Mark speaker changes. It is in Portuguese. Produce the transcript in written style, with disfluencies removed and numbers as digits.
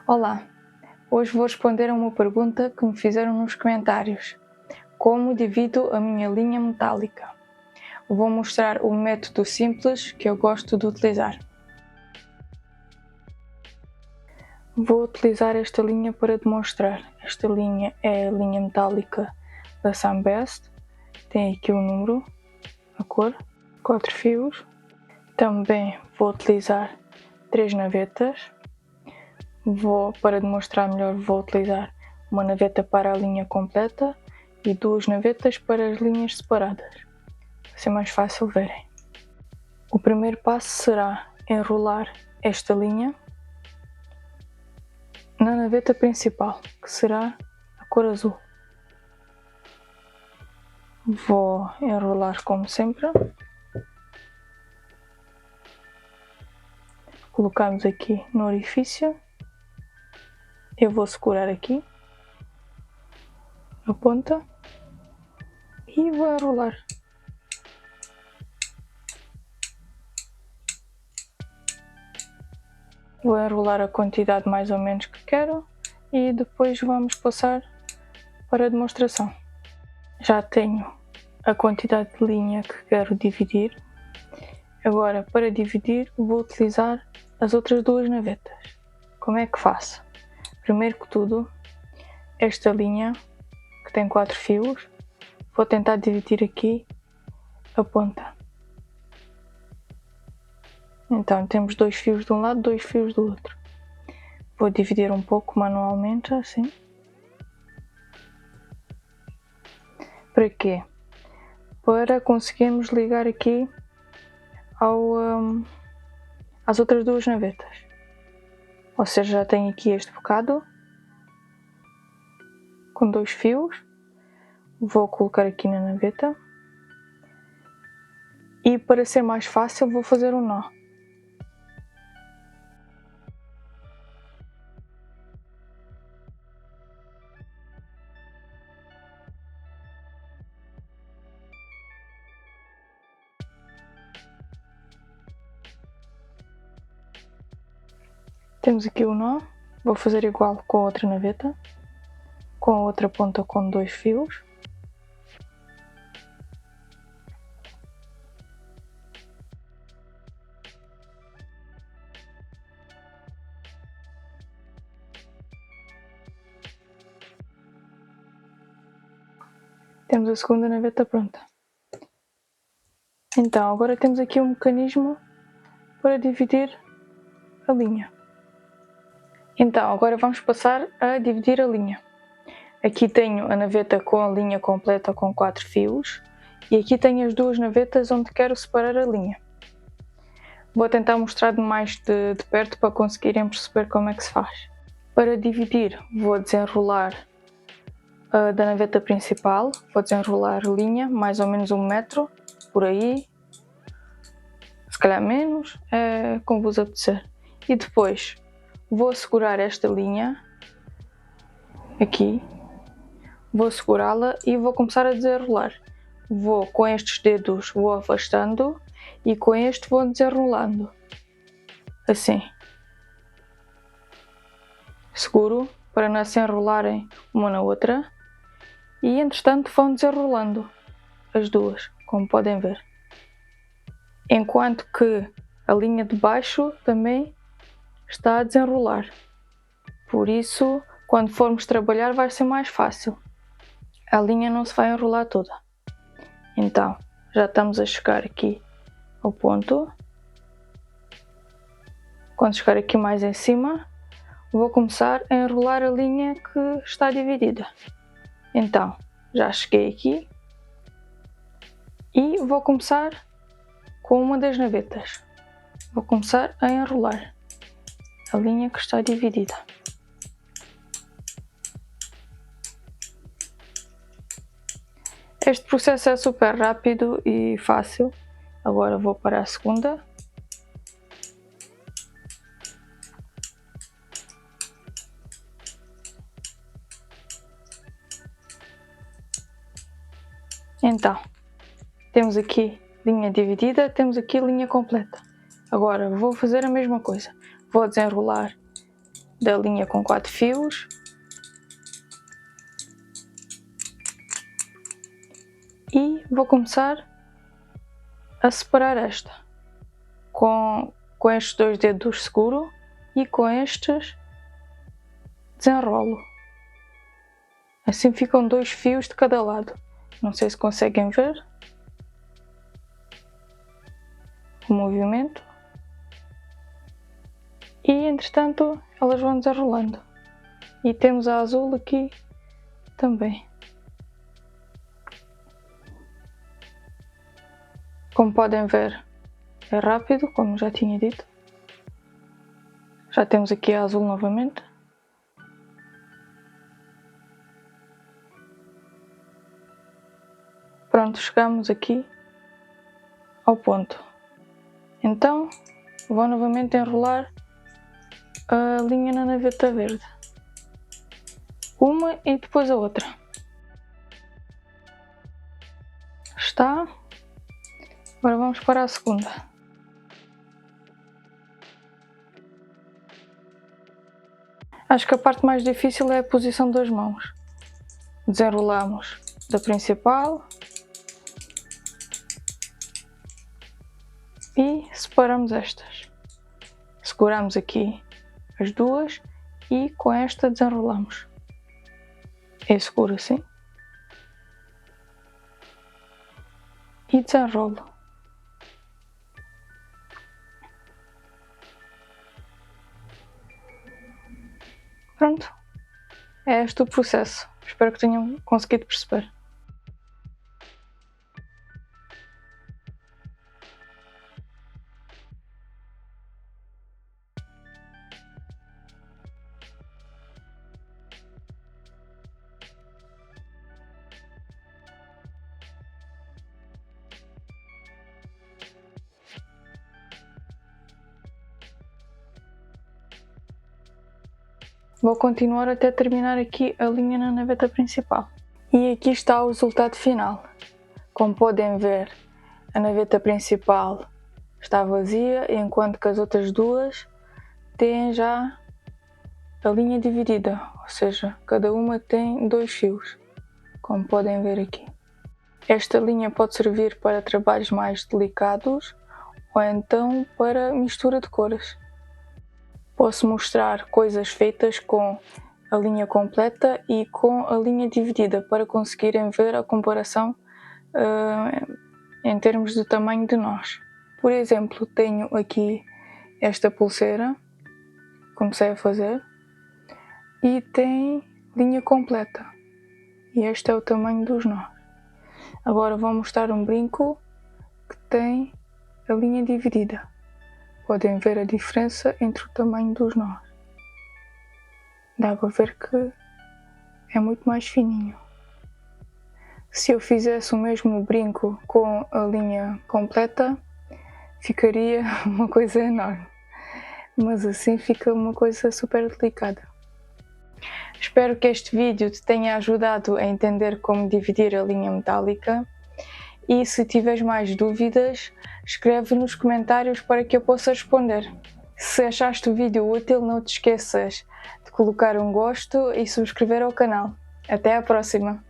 Speaker 1: Olá, hoje vou responder a uma pergunta que me fizeram nos comentários. Como divido a minha linha metálica? Vou mostrar o método simples que eu gosto de utilizar. Vou utilizar esta linha para demonstrar. Esta linha é a linha metálica da Sunbest. Tem aqui o número, a cor, 4 fios. Também vou utilizar 3 navetas. Para demonstrar melhor, vou utilizar uma naveta para a linha completa e 2 navetas para as linhas separadas. Vai ser mais fácil verem. O primeiro passo será enrolar esta linha na naveta principal, que será a cor azul. Vou enrolar como sempre. Colocamos aqui no orifício. Eu vou segurar aqui a ponta e vou enrolar. Vou enrolar a quantidade mais ou menos que quero e depois vamos passar para a demonstração. Já tenho a quantidade de linha que quero dividir. Agora, para dividir, vou utilizar as outras 2 navetas. Como é que faço? Primeiro que tudo, esta linha, que tem 4 fios, vou tentar dividir aqui a ponta. Então, temos 2 fios de um lado, 2 fios do outro. Vou dividir um pouco manualmente, assim. Para quê? Para conseguirmos ligar aqui às outras 2 navetas. Ou seja, já tenho aqui este bocado com 2 fios. Vou colocar aqui na naveta. E para ser mais fácil, vou fazer um nó. Temos aqui o nó. Vou fazer igual com a outra naveta, com a outra ponta com 2 fios. Temos a segunda naveta pronta. Então, agora temos aqui um mecanismo para dividir a linha. Então, agora vamos passar a dividir a linha. Aqui tenho a naveta com a linha completa com 4 fios e aqui tenho as 2 navetas onde quero separar a linha. Vou tentar mostrar mais de perto para conseguirem perceber como é que se faz. Para dividir, vou desenrolar da naveta principal, vou desenrolar a linha mais ou menos 1 metro, por aí, se calhar menos, é como vos apetecer. E depois vou segurar esta linha aqui, vou segurá-la e vou começar a desenrolar. Vou com estes dedos vou afastando e com este vou desenrolando, assim. Seguro para não se enrolarem uma na outra e entretanto vão desenrolando as duas, como podem ver. Enquanto que a linha de baixo também está a desenrolar. Por isso, quando formos trabalhar vai ser mais fácil. A linha não se vai enrolar toda. Então, já estamos a chegar aqui ao ponto. Quando chegar aqui mais em cima, vou começar a enrolar a linha que está dividida. Então, já cheguei aqui e vou começar com uma das navetas. Vou começar a enrolar a linha que está dividida. Este processo é super rápido e fácil. Agora vou para a segunda. Então, temos aqui linha dividida, temos aqui linha completa. Agora vou fazer a mesma coisa. Vou desenrolar da linha com 4 fios. E vou começar a separar esta. Com estes 2 dedos seguro e com estes desenrolo. Assim ficam 2 fios de cada lado. Não sei se conseguem ver o movimento. E entretanto elas vão desenrolando. E temos a azul aqui também. Como podem ver, é rápido, como já tinha dito. Já temos aqui a azul novamente. Pronto, chegamos aqui ao ponto. Então, vou novamente enrolar a linha na naveta verde. Uma e depois a outra. Está. Agora vamos para a segunda. Acho que a parte mais difícil é a posição das mãos. Desenrolamos da principal e separamos estas. Seguramos aqui as duas e com esta desenrolamos. Eu seguro assim e desenrolo. Pronto, é este o processo. Espero que tenham conseguido perceber. Vou continuar até terminar aqui a linha na naveta principal. E aqui está o resultado final. Como podem ver, a naveta principal está vazia, enquanto que as outras duas têm já a linha dividida, ou seja, cada uma tem 2 fios, como podem ver aqui. Esta linha pode servir para trabalhos mais delicados ou então para mistura de cores. Posso mostrar coisas feitas com a linha completa e com a linha dividida para conseguirem ver a comparação em termos de tamanho de nós. Por exemplo, tenho aqui esta pulseira, comecei a fazer, e tem linha completa. E este é o tamanho dos nós. Agora vou mostrar um brinco que tem a linha dividida. Podem ver a diferença entre o tamanho dos nós. Dá para ver que é muito mais fininho. Se eu fizesse o mesmo brinco com a linha completa, ficaria uma coisa enorme. Mas assim fica uma coisa super delicada. Espero que este vídeo te tenha ajudado a entender como dividir a linha metálica. E se tiveres mais dúvidas, escreve nos comentários para que eu possa responder. Se achaste o vídeo útil, não te esqueças de colocar um gosto e subscrever ao canal. Até à próxima!